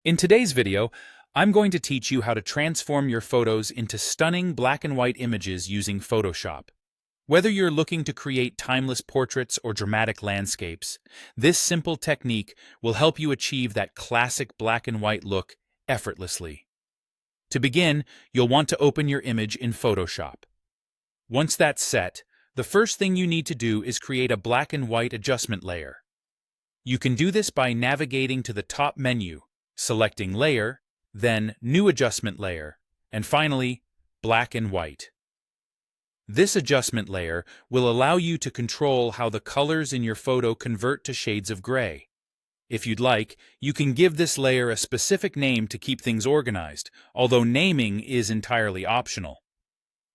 In today's video, I'm going to teach you how to transform your photos into stunning black and white images using Photoshop. Whether you're looking to create timeless portraits or dramatic landscapes, this simple technique will help you achieve that classic black and white look effortlessly. To begin, you'll want to open your image in Photoshop. Once that's set, the first thing you need to do is create a black and white adjustment layer. You can do this by navigating to the top menu, selecting Layer, then New Adjustment Layer, and finally, Black and White. This adjustment layer will allow you to control how the colors in your photo convert to shades of gray. If you'd like, you can give this layer a specific name to keep things organized, although naming is entirely optional.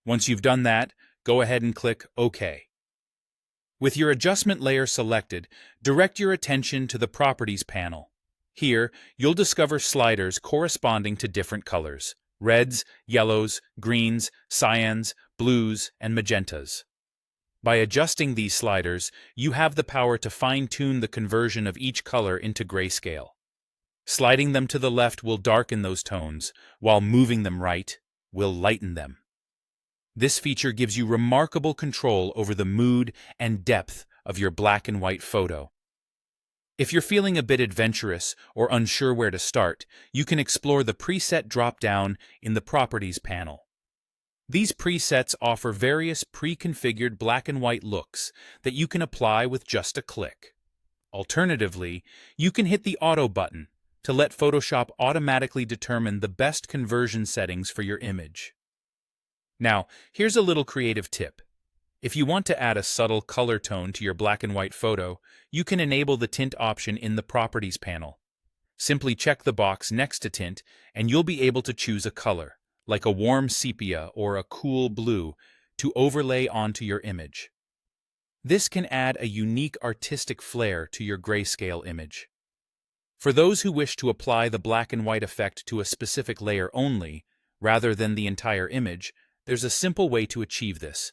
Once you've done that, go ahead and click OK. With your adjustment layer selected, direct your attention to the Properties panel. Here, you'll discover sliders corresponding to different colors: reds, yellows, greens, cyans, blues, and magentas. By adjusting these sliders, you have the power to fine-tune the conversion of each color into grayscale. Sliding them to the left will darken those tones, while moving them right will lighten them. This feature gives you remarkable control over the mood and depth of your black and white photo. If you're feeling a bit adventurous or unsure where to start, you can explore the preset drop-down in the Properties panel. These presets offer various pre-configured black and white looks that you can apply with just a click. Alternatively, you can hit the Auto button to let Photoshop automatically determine the best conversion settings for your image. Now, here's a little creative tip. If you want to add a subtle color tone to your black and white photo, you can enable the tint option in the Properties panel. Simply check the box next to Tint, and you'll be able to choose a color, like a warm sepia or a cool blue, to overlay onto your image. This can add a unique artistic flair to your grayscale image. For those who wish to apply the black and white effect to a specific layer only, rather than the entire image, there's a simple way to achieve this.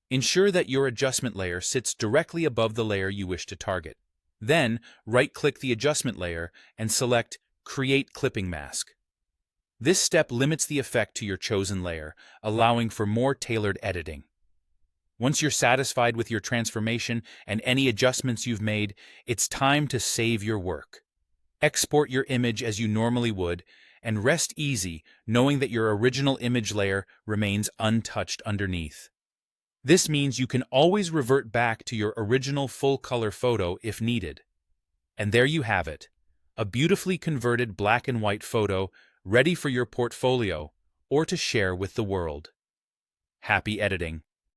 Ensure that your adjustment layer sits directly above the layer you wish to target. Then, right-click the adjustment layer and select Create Clipping Mask. This step limits the effect to your chosen layer, allowing for more tailored editing. Once you're satisfied with your transformation and any adjustments you've made, it's time to save your work. Export your image as you normally would, and rest easy knowing that your original image layer remains untouched underneath. This means you can always revert back to your original full-color photo if needed. And there you have it, a beautifully converted black and white photo ready for your portfolio or to share with the world. Happy editing!